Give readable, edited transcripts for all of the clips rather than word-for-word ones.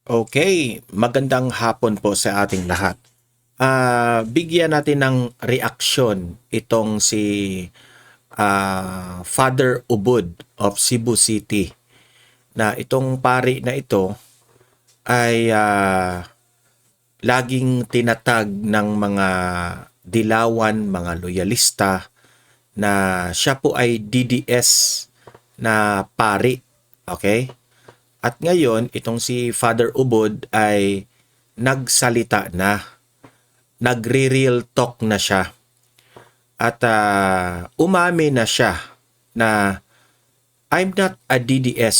Okay, magandang hapon po sa ating lahat. Bigyan natin ng reaksyon itong si Father Ubod of Cebu City na itong pari na ito ay laging tinatag ng mga dilawan, mga loyalista na siya po ay DDS na pari. Okay? At ngayon, itong si Father Ubod ay nagsalita na. Nagre-real talk na siya. At umami na siya na I'm not a DDS.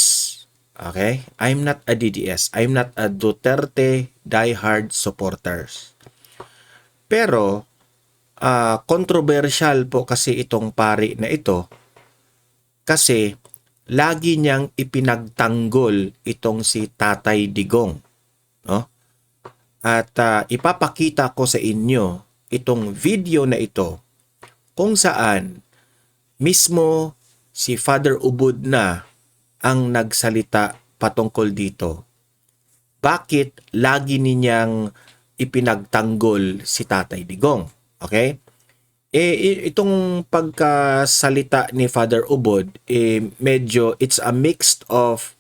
Okay? I'm not a DDS. I'm not a Duterte diehard supporters. Pero, controversial po kasi itong pari na ito kasi lagi niyang ipinagtanggol itong si Tatay Digong, no? At ipapakita ko sa inyo itong video na ito kung saan mismo si Father Ubod na ang nagsalita patungkol dito. Bakit lagi niyang ipinagtanggol si Tatay Digong? Okay? Itong pagkasalita ni Father Ubod, medyo it's a mix of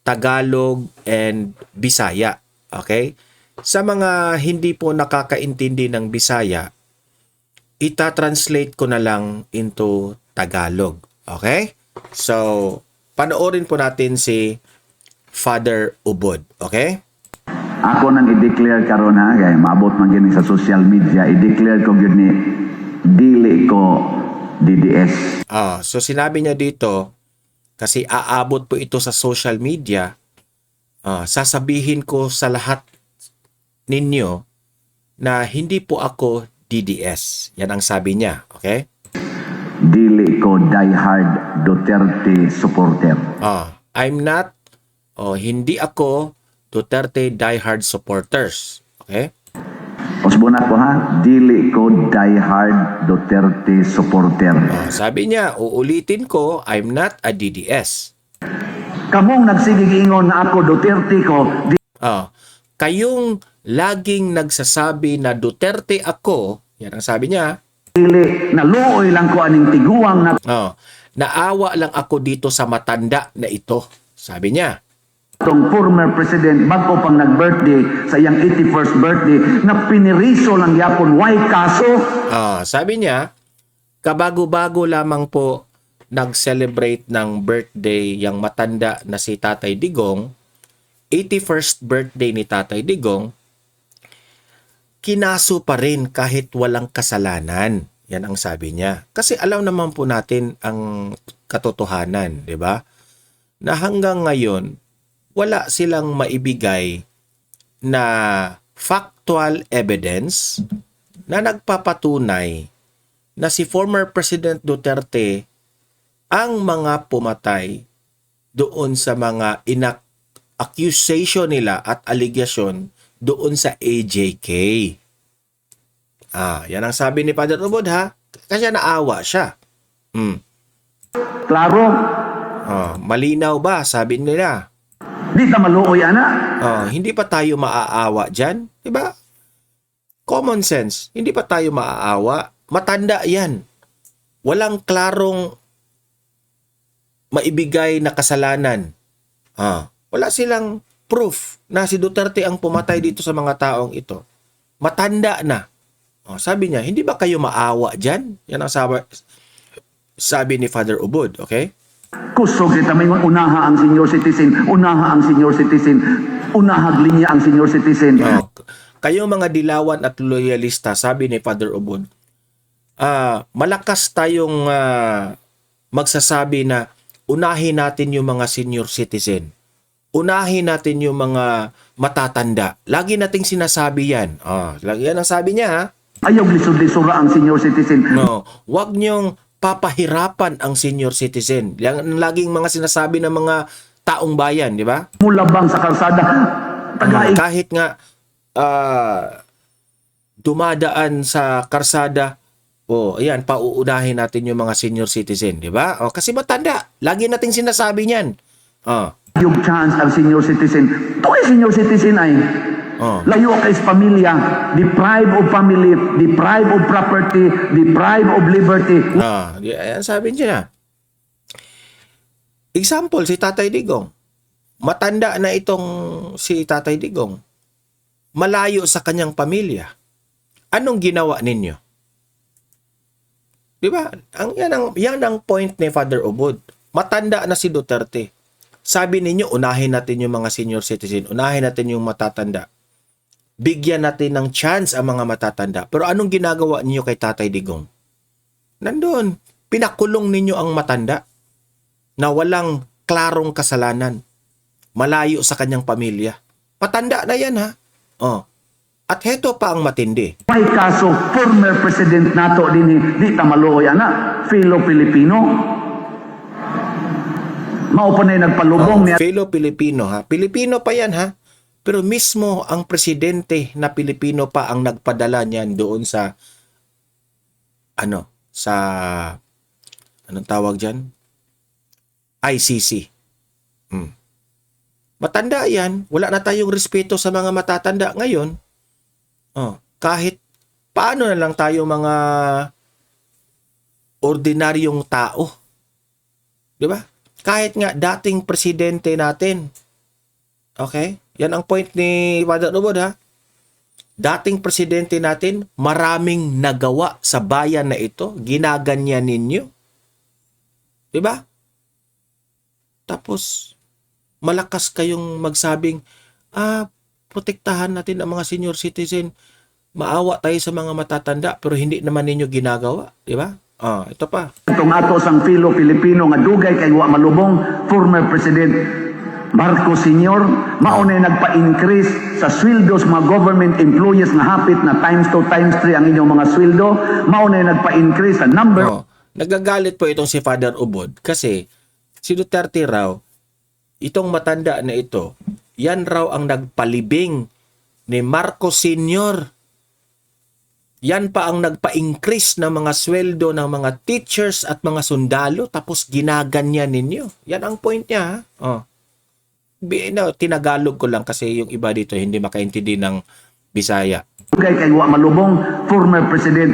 Tagalog and Bisaya. Okay? Sa mga hindi po nakakaintindi ng Bisaya, ita-translate ko na lang into Tagalog. Okay? So, panoorin po natin si Father Ubod. Okay? Ako nang i-declare karon ha, kay maabot man gini sa social media, i-declare ko gyud ni dili ko DDS. So sinabi niya dito, kasi aabot po ito sa social media, sasabihin ko sa lahat ninyo na hindi po ako DDS. Yan ang sabi niya, okay? Dili ko diehard Duterte supporter. I'm not, hindi ako Duterte diehard supporters. Okay? Usbon ako ha, dili ko diehard Duterte supporter. Sabi niya, uulitin ko, I'm not a DDS. Kamong nagsigig ingon na ako Duterte ko, Kayong laging nagsasabi na Duterte ako, yan ang sabi niya. dili naluoy lang ko aning tiguang na Naawa lang ako dito sa matanda na ito, sabi niya. tong former president bago pang nag-birthday sa iyang 81st birthday na piniriso lang yapon why kaso. Sabi niya, kabago-bago lamang po nag-celebrate ng birthday yung matanda na si Tatay Digong, 81st birthday ni Tatay Digong, kinaso pa rin kahit walang kasalanan. Yan ang sabi niya. Kasi alam naman po natin ang katotohanan, di ba? Na hanggang ngayon, wala silang maibigay na factual evidence na nagpapatunay na si former President Duterte ang mga pumatay doon sa mga accusation nila at allegation doon sa AJK. Yan ang sabi ni Father Ubod ha. Kasi naawa siya. Klaro, Malinaw ba? Sabi nila. di ta maluoy ana. Hindi pa tayo maaawa dyan. Diba? Common sense. Hindi pa tayo maaawa. Matanda yan. Walang klarong maibigay na kasalanan. Wala silang proof na si Duterte ang pumatay dito sa mga taong ito. Matanda na. Sabi niya, hindi ba kayo maawa dyan? Yan ang sabi ni Father Ubod. Okay? Kusog kita may unaha ang senior citizen, unaha ang senior citizen, unahag linya ang senior citizen. Kayong mga dilawan at loyalista, sabi ni Father Ubod, malakas tayong magsasabi na unahin natin yung mga senior citizen. Unahin natin yung mga matatanda. Lagi nating sinasabi yan. Yan ang sabi niya ha. Ayaw lisod-lisura ang senior citizen. No, wag niyong papahirapan ang senior citizen. Yang laging mga sinasabi ng mga taong bayan, di ba? Mulabang sa kalsada. Kahit nga dumadaan sa karsada, ayan, pauunahin natin yung mga senior citizen, di ba? Kasi matanda. Lagi nating sinasabi niyan. Yung chance ang senior citizen. Ito ay senior citizen ay. Oh. Layo kay sa pamilya, deprived of family, deprived of property, deprived of liberty. Ayan sabi niya na. Example, si Tatay Digong. Matanda na itong si Tatay Digong. Malayo sa kanyang pamilya. Anong ginawa ninyo? Di ba? Yan ang point ni Father Ubod. Matanda na si Duterte. Sabi ninyo, unahin natin yung mga senior citizen, unahin natin yung matatanda. Bigyan natin ng chance ang mga matatanda. Pero anong ginagawa ninyo kay Tatay Digong? Nandun, pinakulong ninyo ang matanda na walang klarong kasalanan. Malayo sa kanyang pamilya. Patanda na yan, ha? Oh. At heto pa ang matindi. May kaso, former president nato din, di tamaluoy ana, Filipino. Mao pa na nagpalubong niya. Filipino, ha? Pilipino pa yan, ha? Pero mismo ang presidente na Pilipino pa ang nagpadala niyan doon sa anong tawag diyan? ICC. Matanda yan, wala na tayong respeto sa mga matatanda ngayon. Kahit paano na lang tayo mga ordinaryong tao. 'Di ba? Kahit nga dating presidente natin. Okay? Yan ang point ni Father Ubod, ha? Dating presidente natin, maraming nagawa sa bayan na ito. Ginaganyan ninyo. Diba? Tapos, malakas kayong magsabing, protektahan natin ang mga senior citizen. Maawa tayo sa mga matatanda, pero hindi naman ninyo ginagawa. Diba? Ito pa. Itong ato sang Filipino nga dugay kay wa malubong, former president Marcos Sr. maunay nagpa-increase sa sweldo sa mga government employees nga hapit na times 2, times 3 ang inyong mga sweldo. Maunay nagpa-increase sa number. Nagagalit po itong si Father Ubod kasi si Duterte raw, itong matanda na ito, yan raw ang nagpalibing ni Marcos Sr. Yan pa ang nagpa-increase ng mga sweldo ng mga teachers at mga sundalo tapos ginaganyan ninyo. Yan ang point niya, ha? Tinagalog ko lang kasi yung iba dito hindi makaintindi ng Bisaya. Kay wa malubong, former president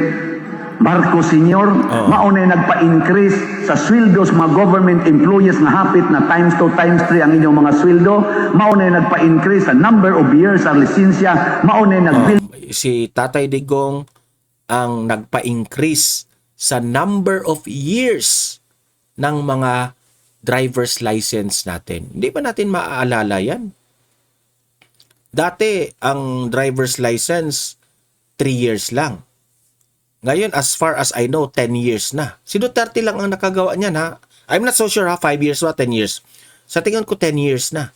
Marcos Sr. maunay nagpa-increase sa sweldo sa mga government employees nga hapit na times 2, times 3 ang inyong mga sweldo. Maunay nagpa-increase sa number of years sa lisensya. Maunay si Tatay Digong ang nagpa-increase sa number of years ng mga driver's license natin. Hindi ba natin maaalala yan? Dati, ang driver's license, 3 years lang. Ngayon, as far as I know, 10 years na. Si Duterte lang ang nakagawa niyan, ha? I'm not so sure, ha? 5 years o 10 years. Sa tingin ko, 10 years na.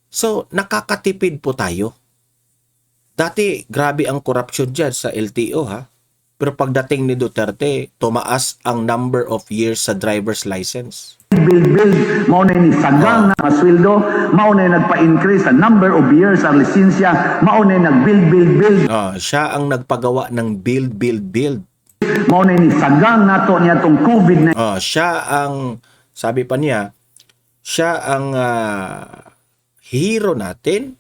So, nakakatipid po tayo. Dati, grabe ang corruption dyan sa LTO, ha? Pero pagdating ni Duterte, tumaas ang number of years sa driver's license. build, maunay ni sagang na sweldo, maunay nagpa-increase sa number of years sa lisensya, maunay nag-build. Siya ang nagpagawa ng build. Maunay ni sagang nato niya tong COVID-19. Siya ang, sabi pa niya, siya ang hero natin.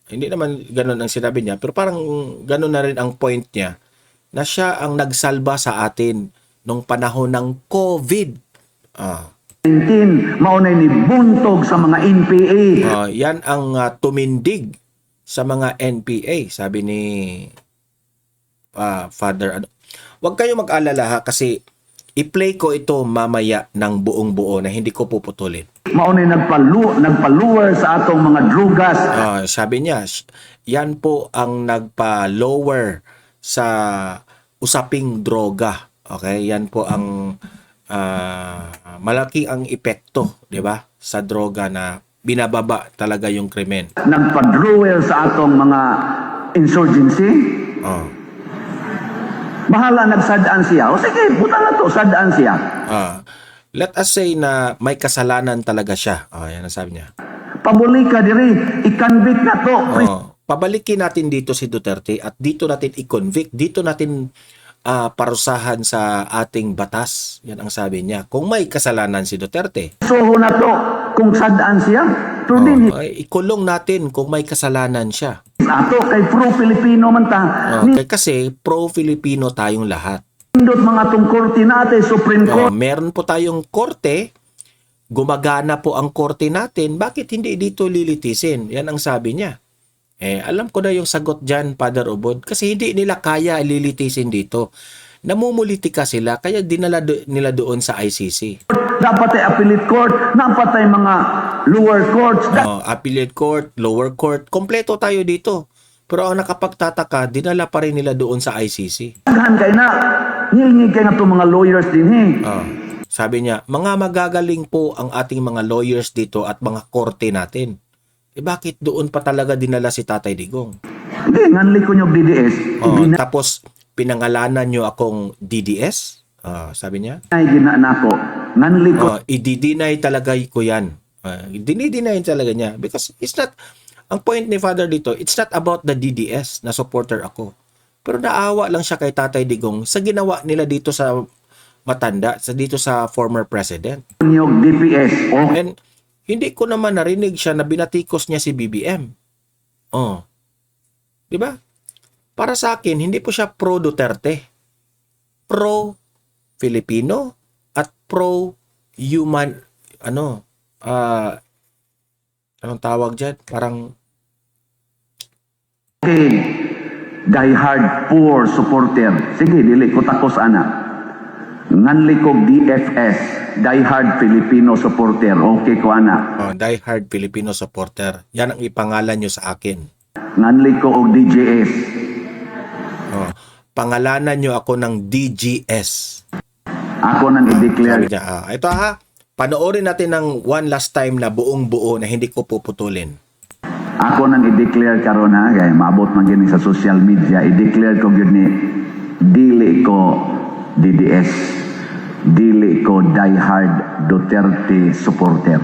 Hindi naman ganun ang sinabi niya, pero parang ganun na rin ang point niya na siya ang nagsalba sa atin nung panahon ng COVID. 19, maunay ni buntog sa mga NPA. Yan ang tumindig sa mga NPA, sabi ni Father. Huwag kayo mag-alala, ha, kasi i-play ko ito mamaya ng buong buo na hindi ko puputulin. Maunay nagpa-lower sa atong mga drugas. Sabi niya, yan po ang nagpa-lower sa usaping droga. Okay? Yan po ang malaki ang epekto, di ba? Sa droga na binababa talaga yung krimen. Nagpa-lower sa atong mga insurgency. Bahala nagsadaan siya. O sige, puta na to, sadaan siya. Let us say na may kasalanan talaga siya. Yan ang sabi niya. Pabuli ka diri, i-convict na to. Pabalikin natin dito si Duterte at dito natin i-convict, dito natin parusahan sa ating batas. Yan ang sabi niya. Kung may kasalanan si Duterte. Suho na to. kung sadaan siya. Pero Oh, din ikulong natin kung may kasalanan siya. ato kay pro-Filipino man ta. Okay, kasi pro-Filipino tayong lahat. Nindot mga tong korte natin, Supreme Oh, Court, meron po tayong korte, gumagana po ang korte natin, bakit hindi dito lilitisin? Yan ang sabi niya. Alam ko na yung sagot dyan, Father Ubod, kasi hindi nila kaya lilitisin dito. Namumulitika sila, kaya dinala nila doon sa ICC. dapat ay appellate court, dapat ay mga lower courts, Appellate court, lower court, kompleto tayo dito. Pero ang nakapagtataka, dinala pa rin nila doon sa ICC. daghan kay na. Ngilngig kay nga itong mga lawyers din Sabi niya, mga magagaling po ang ating mga lawyers dito at mga korte natin. Bakit doon pa talaga dinala si Tatay Digong? Hindi, nganli ko nyo DDS. Tapos, pinangalanan nyo akong DDS? Sabi niya. Ginaan ako. Nganli ko. I-deny talaga ko yan. Dinideny talaga niya. Because it's not, ang point ni Father dito, it's not about the DDS na supporter ako. Pero naawa lang siya kay Tatay Digong sa ginawa nila dito sa matanda, dito sa former president. Nyo DPS. And hindi ko naman narinig siya na binatikos niya si BBM. Di ba? Para sa akin, hindi po siya pro Duterte. Pro Filipino at pro human, anong tawag dyan? Parang diehard poor supporter. Sige, dili ko takos ana. Nganli ko DFS, diehard Filipino supporter. Okay ko ana. Die-hard Filipino supporter. Yan ang ipangalan nyo sa akin. Nganli ko og DJS. Pangalanan nyo ako ng DGS. Ako nang i-declare. Sabi niya, ito panoorin natin ng one last time na buong buo na hindi ko puputulin. Ako nang i-declare karon ha, kay maabot man gini sa social media, i-declare ko gyud ni dili ko DDS. Dili ko diehard Duterte supporter.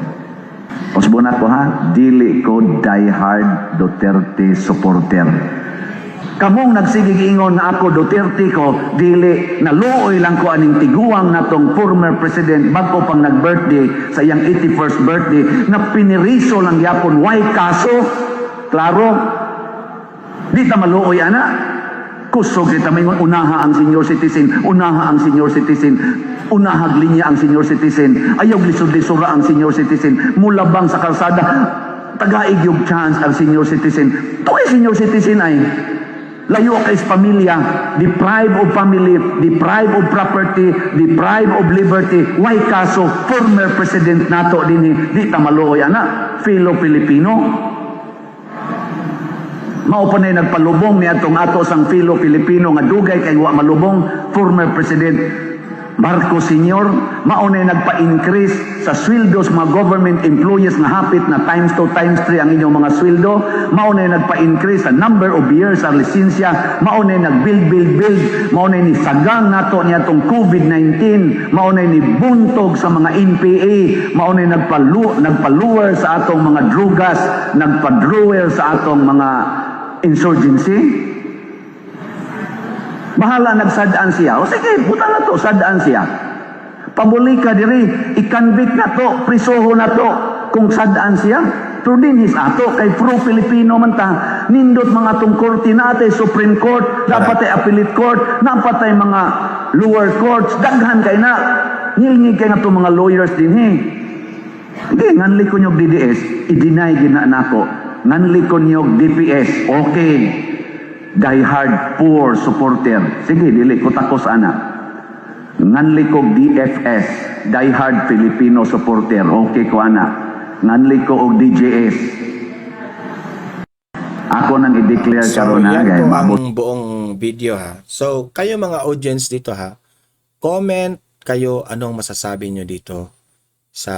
Usbon ako ha, dili ko diehard Duterte supporter. Kamong nagsigig ingon na ako Duterte ko, dili naluoy lang ko aning tiguang natong former president bago pang nag-birthday sa iyang 81st birthday na piniriso lang yapon why kaso. Klaro, di ta maluoy ana. Kusog kita mingon unaha ang senior citizen, unaha ang senior citizen. Unahag linya ang senior citizen. Ayaw lisod-lisura ang senior citizen. Mulabang sa kalsada, tagaig yung chance ang senior citizen. Tuoy senior citizen ay layo kay sa pamilya, deprived of family, deprived of property, deprived of liberty. Why kaso former president nato dinhi di ta maluoy ana, Filipino. Mao pa na nagpalubong ni atong ato sang Filipino nga dugay kay wa malubong former president Marcos Sr. maunay nagpa-increase sa sweldos mga government employees nga hapit na times 2 times 3 ang inyong mga sweldo. Maunay nagpa-increase sa number of years sa lisensya. Maunay nag-build. Maunay ni sagang nato niya itong COVID-19. Maunay ni buntog sa mga NPA. Maunay nagpa-lower sa atong mga drugas. Nagpa-drawer sa atong mga insurgency. Bahala nagsadaan siya. O sige, buta na to, sadaan siya. Pabuli ka diri, i-convict na to, prisoho na to, kung sadaan siya. Pero din his ato, kay pro-Filipino man ta, nindot mga tong korte natin, Supreme Court, dapat ay appellate court, dapat ay mga lower courts, daghan kay na. Ngilngig kay nga to mga lawyers din Hindi, nganli ko nyo DDS, i-deny ginaan ako. Nganli ko nyo DPS, okay. Diehard poor supporter. Sige, dili ko takos ana. Nganli ko DFS, diehard Filipino supporter. Okay ko ana. Nganli ko og DJS. Ako nang i-declare karon na yan gay. po ang buong video So, kayo mga audience dito comment kayo anong masasabi nyo dito sa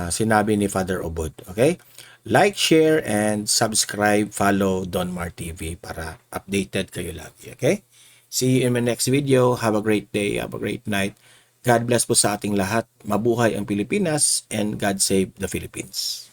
sinabi ni Father Ubod. Okay? Like, share, and subscribe, follow Don Mar TV para updated kayo lagi. Okay? See you in my next video. Have a great day. Have a great night. God bless po sa ating lahat. Mabuhay ang Pilipinas and God save the Philippines.